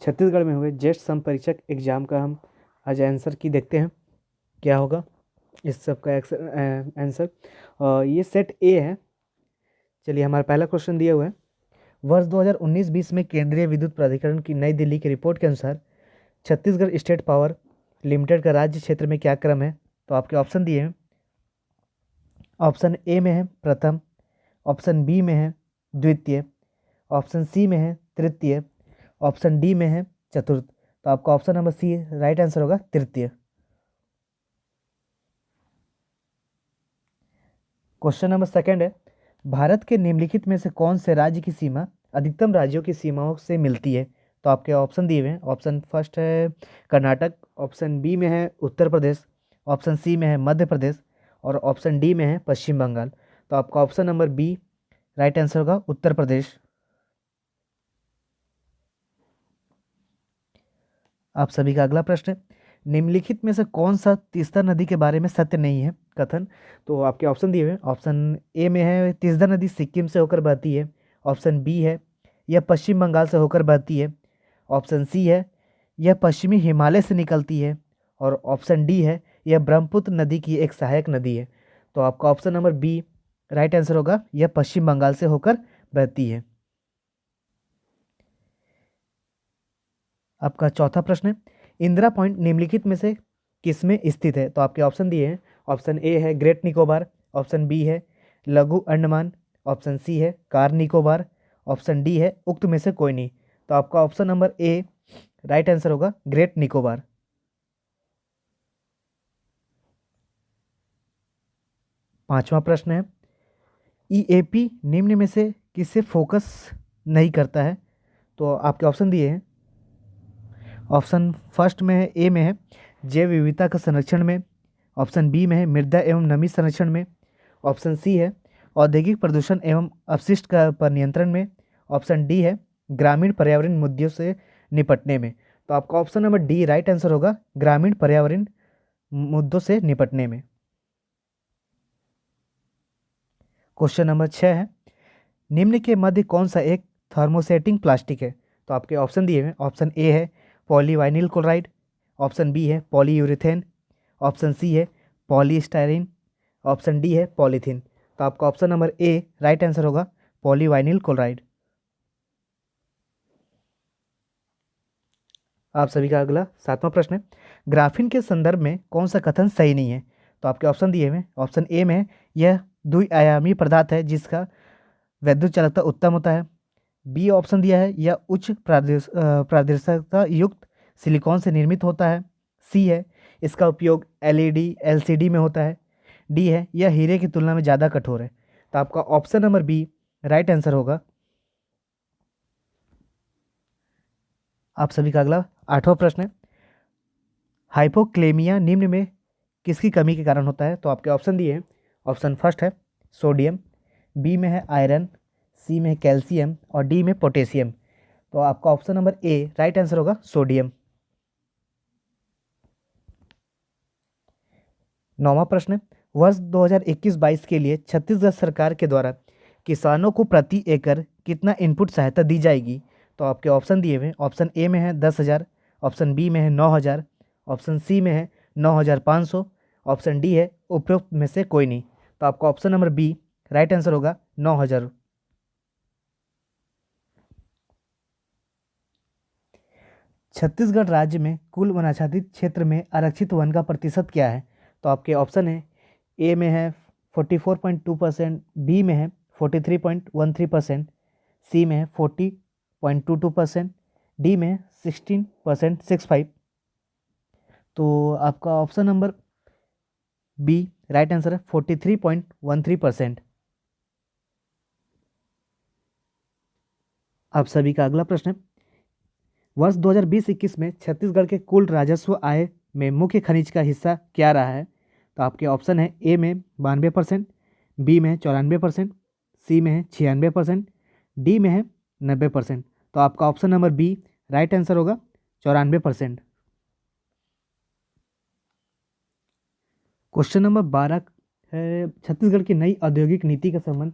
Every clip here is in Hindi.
छत्तीसगढ़ में हुए जेस्ट सम परीक्षक एग्जाम का हम आज आंसर की देखते हैं क्या होगा इस सब का आंसर। ये सेट ए है। चलिए, हमारा पहला क्वेश्चन दिया हुआ है। वर्ष 2019-20 में केंद्रीय विद्युत प्राधिकरण की नई दिल्ली की रिपोर्ट के अनुसार छत्तीसगढ़ स्टेट पावर लिमिटेड का राज्य क्षेत्र में क्या क्रम है? तो आपके ऑप्शन दिए हैं। ऑप्शन ए में है प्रथम, ऑप्शन बी में है द्वितीय, ऑप्शन सी में है तृतीय, ऑप्शन डी में है चतुर्थ। तो आपका option number C right answer होगा, तृतीय। क्वेश्चन नंबर सेकंड है, भारत के निम्नलिखित में से कौन से राज्य की सीमा अधिकतम राज्यों की सीमाओं से मिलती है? तो आपके ऑप्शन दिए हुए हैं। ऑप्शन फर्स्ट है कर्नाटक, ऑप्शन बी में है उत्तर प्रदेश, ऑप्शन सी में है मध्य प्रदेश और ऑप्शन डी में है पश्चिम बंगाल। तो आपका option number B right answer होगा, उत्तर प्रदेश। आप सभी का अगला प्रश्न है, निम्नलिखित में से कौन सा तीस्ता नदी के बारे में सत्य नहीं है कथन? तो आपके ऑप्शन दिए हुए हैं। ऑप्शन ए में है तीस्ता नदी सिक्किम से होकर बहती है, ऑप्शन बी है यह पश्चिम बंगाल से होकर बहती है, ऑप्शन सी है यह पश्चिमी हिमालय से निकलती है और ऑप्शन डी है यह ब्रह्मपुत्र नदी की एक सहायक नदी है। तो आपका option number B right answer होगा, यह पश्चिम बंगाल से होकर बहती है। आपका चौथा प्रश्न है, इंदिरा पॉइंट निम्नलिखित में से किसमें स्थित है? तो आपके ऑप्शन दिए हैं। ऑप्शन ए है ग्रेट निकोबार, ऑप्शन बी है लघु अंडमान, ऑप्शन सी है कार निकोबार, ऑप्शन डी है उक्त में से कोई नहीं। तो आपका option number A right answer होगा, ग्रेट निकोबार। पांचवा प्रश्न है, ईएपी निम्न में से किसे फोकस नहीं करता है? तो आपके ऑप्शन दिए हैं। ऑप्शन फर्स्ट में है, ए में है जैव विविधता का संरक्षण में, ऑप्शन बी में है मृदा एवं नमी संरक्षण में, ऑप्शन सी है औद्योगिक प्रदूषण एवं अपशिष्ट का पर नियंत्रण में, ऑप्शन डी है ग्रामीण पर्यावरण मुद्दों से निपटने में। तो आपका option number D right answer होगा, ग्रामीण पर्यावरण मुद्दों से निपटने में। क्वेश्चन नंबर 6 है, निम्न के मध्य कौन सा एक थर्मोसेटिंग प्लास्टिक है? तो आपके ऑप्शन दिए हैं। ऑप्शन ए है पॉलीवाइनिल क्लोराइड, ऑप्शन बी है पॉलीयूरेथेन, ऑप्शन सी है पॉलीस्टाइरीन, ऑप्शन डी है पॉलीथीन। तो आपका option number A right answer होगा, पॉलीवाइनिल क्लोराइड। आप सभी का अगला सातवां प्रश्न है, ग्राफीन के संदर्भ में कौन सा कथन सही नहीं है? तो आपके ऑप्शन दिए हुए हैं। ऑप्शन ए में है यह द्विआयामी पदार्थ है जिसका वैद्युत चालकता उत्तम होता है, बी ऑप्शन दिया है यह उच्च पारदर्शिता युक्त सिलिकॉन से निर्मित होता है, सी है इसका उपयोग एलईडी एलसीडी में होता है, डी है यह हीरे की तुलना में ज़्यादा कठोर है। तो आपका option number B right answer होगा। आप सभी का अगला आठवां प्रश्न है, हाइपोक्लेमिया निम्न में किसकी कमी के कारण होता है? तो आपके ऑप्शन दिए हैं। ऑप्शन फर्स्ट है सोडियम, बी में है आयरन, सी में है कैल्शियम और डी में पोटेशियम। तो आपका option number A right answer होगा, सोडियम। नौवां प्रश्न है, वर्ष 2021-22 के लिए छत्तीसगढ़ सरकार के द्वारा किसानों को प्रति एकड़ कितना इनपुट सहायता दी जाएगी? तो आपके ऑप्शन दिए हुए हैं। ऑप्शन ए में है 10,000, ऑप्शन बी में है 9,000, ऑप्शन सी में है 9,500, ऑप्शन डी है उपरोक्त में से कोई नहीं। तो आपका option number B right answer होगा, 9,000। छत्तीसगढ़ राज्य में कुल वनाच्छादित क्षेत्र में आरक्षित वन का प्रतिशत क्या है? तो आपके ऑप्शन है, ए में है 44.2%, बी में है 43.13%, सी में है 40.22%, डी में है 16.65। तो आपका option number B right answer है, 43.13%। आप सभी का अगला प्रश्न है, वर्ष 2020-21 में छत्तीसगढ़ के कुल राजस्व आय में मुख्य खनिज का हिस्सा क्या रहा है? तो आपके ऑप्शन है, ए में 92%, बी में है 94%, सी में है 96%, डी में है 90%। तो आपका option number B right answer होगा, 94%। क्वेश्चन नंबर 12 है, छत्तीसगढ़ की नई औद्योगिक नीति का संबंध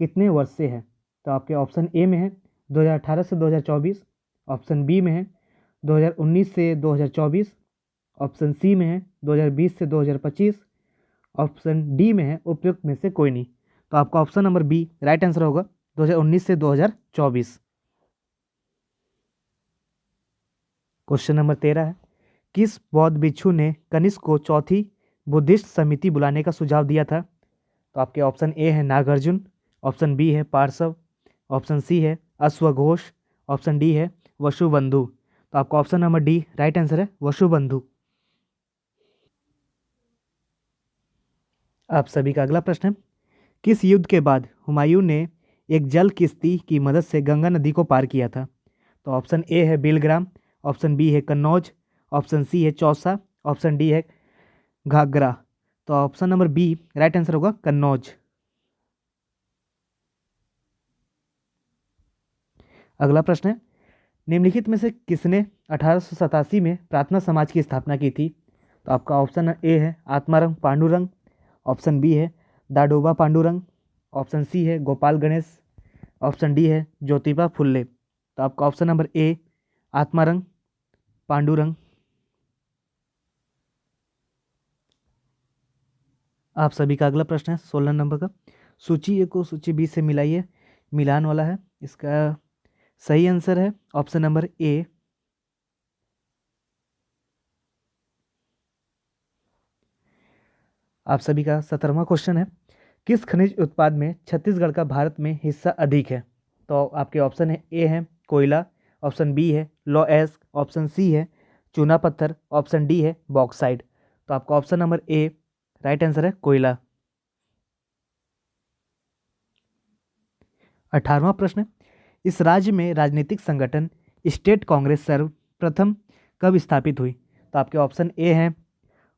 कितने वर्ष से है? तो आपके ऑप्शन ए में है 2018 से 2024, ऑप्शन बी में है 2019 से 2024, ऑप्शन सी में है 2020 से 2025, ऑप्शन डी में है उपयुक्त में से कोई नहीं। तो आपका option number B right answer होगा 2019 से 2024। क्वेश्चन नंबर 13 है, किस बौद्ध भिक्षु ने कनिष्क को चौथी बुद्धिस्ट समिति बुलाने का सुझाव दिया था? तो आपके ऑप्शन ए है नागार्जुन, ऑप्शन बी है पार्श्व, ऑप्शन सी है अश्वघोष, ऑप्शन डी है वसुबंधु। तो आपका option number D right answer है वसुबंधु। आप सभी का अगला प्रश्न है, किस युद्ध के बाद हुमायूं ने एक जल किश्ती की मदद से गंगा नदी को पार किया था? तो ऑप्शन ए है बिलग्राम, ऑप्शन बी है कन्नौज, ऑप्शन सी है चौसा, ऑप्शन डी है घाघरा। तो option number B right answer होगा कन्नौज। अगला प्रश्न है, निम्नलिखित में से किसने 1887 में प्रार्थना समाज की स्थापना की थी? तो आपका ऑप्शन ए है आत्माराम पांडुरंग, ऑप्शन बी है दाडोबा पांडुरंग, ऑप्शन सी है गोपाल गणेश, ऑप्शन डी है ज्योतिबा फुल्ले। तो आपका ऑप्शन नंबर ए आत्मारंग पांडुरंग। आप सभी का अगला प्रश्न है 16 नंबर का, सूची ए को सूची बी से मिलाइए, मिलान वाला है। इसका सही आंसर है ऑप्शन नंबर ए। आप सभी का 17वां क्वेश्चन है, किस खनिज उत्पाद में छत्तीसगढ़ का भारत में हिस्सा अधिक है? तो आपके ऑप्शन है ए है कोयला, ऑप्शन बी है लौह, ऑप्शन सी है चूना पत्थर, ऑप्शन डी है बॉक्साइड। तो आपका option number A right answer है कोयला। 18वां प्रश्न, इस राज्य में राजनीतिक संगठन स्टेट कांग्रेस सर्वप्रथम कब स्थापित हुई? तो आपके ऑप्शन ए है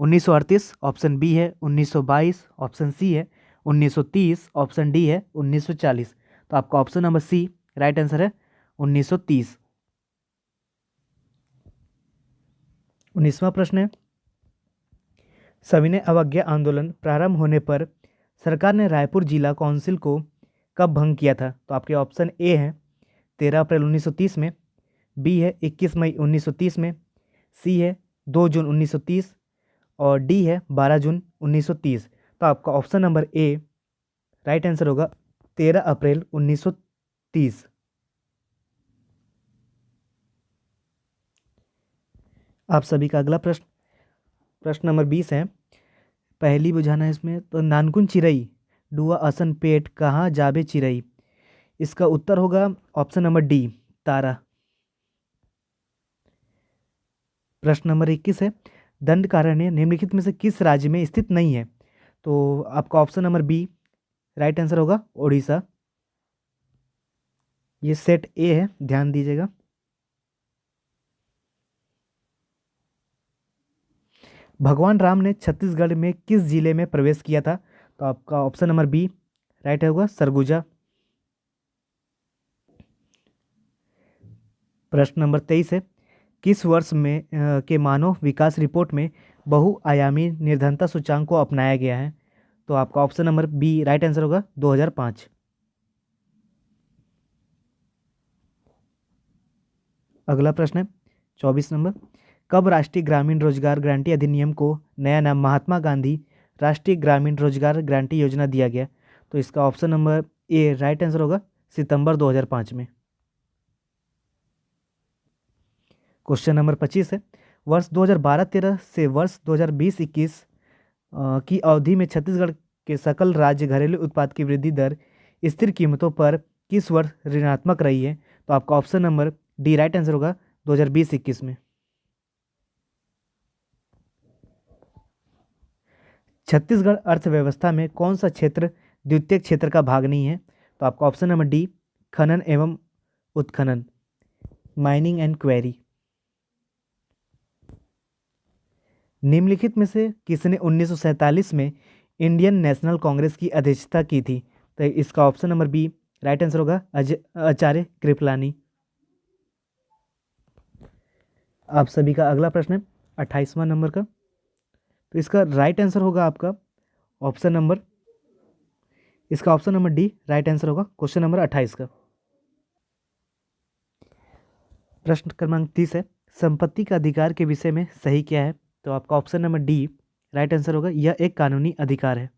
1938, ऑप्शन बी है 1922, ऑप्शन सी है 1930, ऑप्शन डी है 1940। तो आपका option number C right answer है 1930। 19वां प्रश्न है, सविनय अवज्ञा आंदोलन प्रारंभ होने पर सरकार ने रायपुर जिला काउंसिल को कब भंग किया था? तो आपके ऑप्शन ए है 13 अप्रैल 1930 में, बी है 21 मई 1930 में, सी है 2 जून 1930 और डी है 12 जून 1930। तो आपका option number A right answer होगा 13 अप्रैल 1930। आप सभी का अगला प्रश्न, प्रश्न नंबर 20 है, पहली बुझाना है इसमें। तो नानकुन चिरई डुआ असन पेट कहाँ जाबे चिरई? इसका उत्तर होगा ऑप्शन नंबर डी तारा। प्रश्न नंबर 21 है, दंडकारण्य निम्नलिखित में से किस राज्य में स्थित नहीं है? तो आपका option number B right answer होगा ओडिशा। ये सेट ए है, ध्यान दीजिएगा। भगवान राम ने छत्तीसगढ़ में किस जिले में प्रवेश किया था? तो आपका ऑप्शन नंबर बी राइट होगा सरगुजा। प्रश्न नंबर 23 है, किस वर्ष में के मानव विकास रिपोर्ट में बहुआयामी निर्धनता सूचांक को अपनाया गया है? तो आपका option number B right answer होगा 2005। अगला प्रश्न है 24 नंबर, कब राष्ट्रीय ग्रामीण रोजगार गारंटी अधिनियम को नया नाम महात्मा गांधी राष्ट्रीय ग्रामीण रोजगार गारंटी योजना दिया गया? तो इसका option number A right answer होगा सितंबर 2005 में। क्वेश्चन नंबर 25 है, वर्ष 2012-13 से वर्ष 2020-21 की अवधि में छत्तीसगढ़ के सकल राज्य घरेलू उत्पाद की वृद्धि दर स्थिर कीमतों पर किस वर्ष ऋणात्मक रही है? तो आपका option number D right answer होगा 2020-21 में। छत्तीसगढ़ अर्थव्यवस्था में कौन सा क्षेत्र द्वितीय क्षेत्र का भाग नहीं है? तो आपका ऑप्शन नंबर डी खनन एवं उत्खनन, माइनिंग एंड क्वेरी। निम्नलिखित में से किसने 1947 में इंडियन नेशनल कांग्रेस की अध्यक्षता की थी? तो इसका option number B right answer होगा आचार्य कृपलानी। आप सभी का अगला प्रश्न है 28वां नंबर का, तो इसका राइट आंसर होगा आपका ऑप्शन नंबर, इसका option number D right answer होगा क्वेश्चन नंबर 28 का। प्रश्न क्रमांक 30 है, संपत्ति का अधिकार के विषय में सही क्या है? तो आपका option number D right answer होगा, यह एक कानूनी अधिकार है।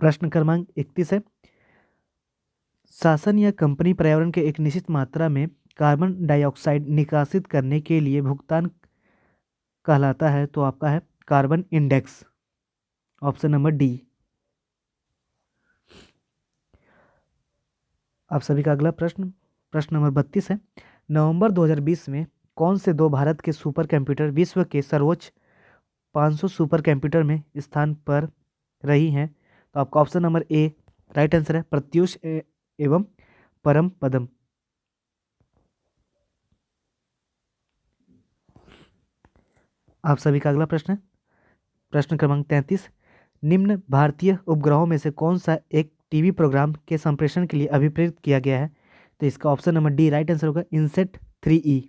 प्रश्न क्रमांक 31 है, शासन या कंपनी पर्यावरण के एक निश्चित मात्रा में कार्बन डाइऑक्साइड निकासित करने के लिए भुगतान कहलाता है, तो आपका है carbon index, option number D. आप सभी का अगला प्रश्न, प्रश्न नंबर 32 है, नवंबर 2020 में कौन से दो भारत के सुपर कंप्यूटर विश्व के सर्वोच्च 500 सुपर कंप्यूटर में स्थान पर रही हैं? तो आपका option number A right answer है, प्रत्यूष एवं परम पदम। आप सभी का अगला प्रश्न है, प्रश्न क्रमांक 33, निम्न भारतीय उपग्रहों में से कौन सा एक टीवी प्रोग्राम के संप्रेषण के लिए अभिप्रेरित किया गया है? तो इसका option number D right answer होगा, इनसेट 3E।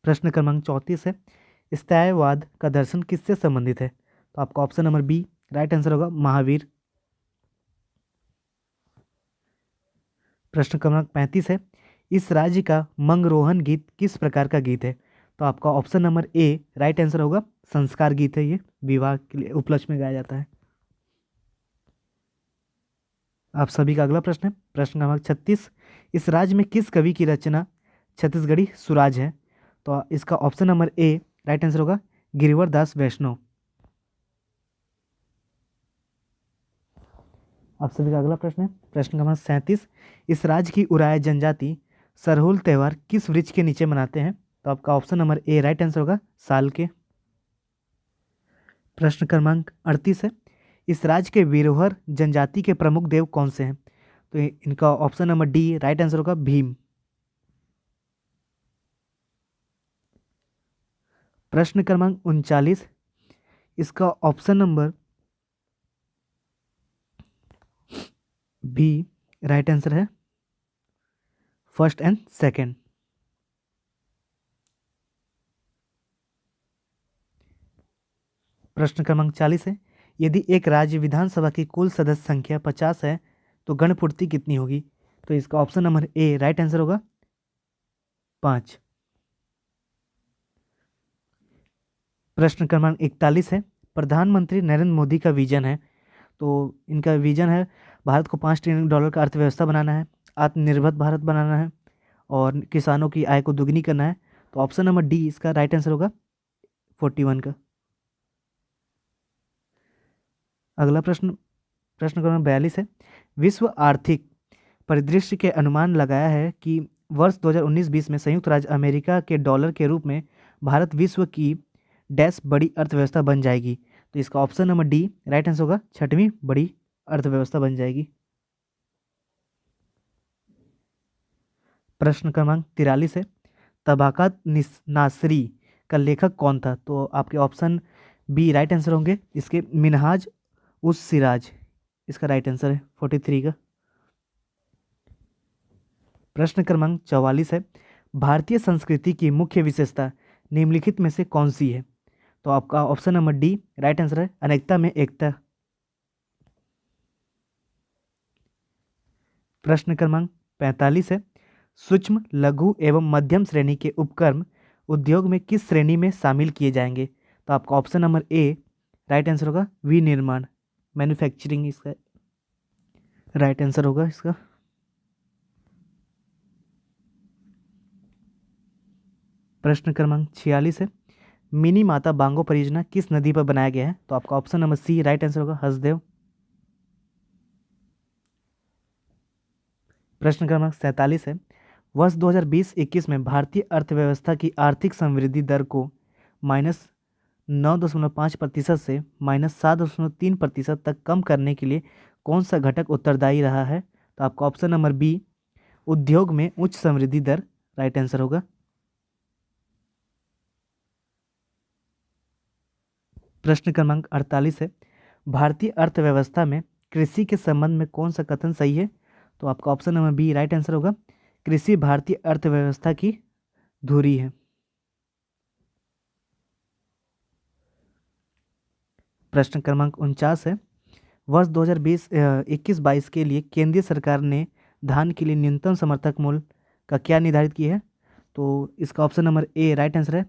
प्रश्न क्रमांक 34 है, स्थायीवाद का दर्शन किससे संबंधित है? तो आपका option number B right answer होगा, महावीर। प्रश्न क्रमांक 35 है, इस राज्य का मंगरोहन गीत किस प्रकार का गीत है? तो आपका option number A right answer होगा, संस्कार गीत है, ये विवाह के लिए उपलक्ष्य में गाया जाता है। आप सभी का अगला प्रश्न है, प्रश्न क्रमांक 36, इस राज्य में किस कवि की रचना छत्तीसगढ़ी सुराज है? तो इसका option number A right answer होगा, गिरिवर दास वैष्णव। आप सभी का अगला प्रश्न है, प्रश्न क्रमांक 37, इस राज्य की उराय जनजाति सरहुल त्योहार किस वृक्ष के नीचे मनाते हैं? तो आपका option number A right answer होगा, साल के। प्रश्न क्रमांक 38 है, इस राज्य के विरोहर जनजाति के प्रमुख देव कौन से हैं? तो इनका option number D right answer होगा, भीम। प्रश्न क्रमांक 39, इसका option number B right answer है, फर्स्ट एंड सेकंड। प्रश्न क्रमांक 40 है, यदि एक राज्य विधानसभा की कुल सदस्य संख्या 50 है तो गणपूर्ति कितनी होगी? तो इसका option number A right answer होगा, 5। प्रश्न क्रमांक 41 है, प्रधानमंत्री नरेंद्र मोदी का विजन है, तो इनका विजन है भारत को $5 ट्रिलियन का अर्थव्यवस्था बनाना है, आत्मनिर्भर भारत बनाना है और किसानों की आय को दुगनी करना है। तो ऑप्शन नंबर डी इसका राइट आंसर होगा, 41 का। अगला प्रश्न, प्रश्न क्रमांक 42 है, विश्व आर्थिक परिदृश्य के अनुमान लगाया है कि वर्ष 2019-20 में संयुक्त राज्य अमेरिका के डॉलर के रूप में भारत विश्व की डैश बड़ी अर्थव्यवस्था बन जाएगी। तो इसका option number D right answer होगा, 6वीं बड़ी अर्थव्यवस्था बन जाएगी। प्रश्न क्रमांक 43 है, तबाकात नासरी का लेखक कौन था? तो आपके ऑप्शन बी राइट आंसर होंगे इसके, मिनहाज उस सिराज, इसका राइट आंसर है 43 का। प्रश्न क्रमांक 44 है, भारतीय संस्कृति की मुख्य विशेषता निम्नलिखित में से कौन सी है? तो आपका option number D right answer है, अनेकता में एकता। प्रश्न क्रमांक 45 है, सूक्ष्म लघु एवं मध्यम श्रेणी के उपक्रम उद्योग में किस श्रेणी में शामिल किए जाएंगे? तो आपका option number A right answer होगा, विनिर्माण, मैन्युफैक्चरिंग, इसका राइट आंसर होगा इसका। प्रश्न क्रमांक 46 है, मिनी माता बांगो परियोजना किस नदी पर बनाया गया है? तो आपका option number C right answer होगा, हसदेव। प्रश्न क्रमांक 47 है, वर्ष 2020-21 में भारतीय अर्थव्यवस्था की आर्थिक समृद्धि दर को -9.5% से -7.3% तक कम करने के लिए कौन सा घटक उत्तरदायी रहा है? तो आपका ऑप्शन नंबर बी उद्योग में उच्च समृद्धि दर राइट आंसर होगा। प्रश्न क्रमांक 48 है, भारतीय अर्थव्यवस्था में कृषि के संबंध में कौन सा कथन सही है? तो आपका option number B right answer होगा, कृषि भारतीय अर्थव्यवस्था की धुरी है। प्रश्न क्रमांक 49 है, वर्ष 2021-22 के लिए केंद्रीय सरकार ने धान के लिए न्यूनतम समर्थक मूल्य का क्या निर्धारित किया है? तो इसका option number A right answer है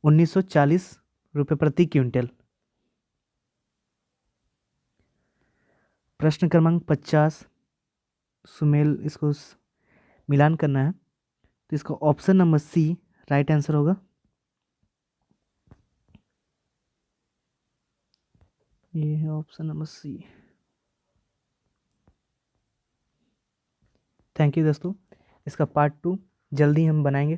1940 रुपये प्रति क्विंटल। प्रश्न क्रमांक 50 सुमेल, इसको मिलान करना है, तो इसका option number C right answer होगा। ये है option number C. Thank you दोस्तों, इसका पार्ट 2 जल्दी हम बनाएंगे।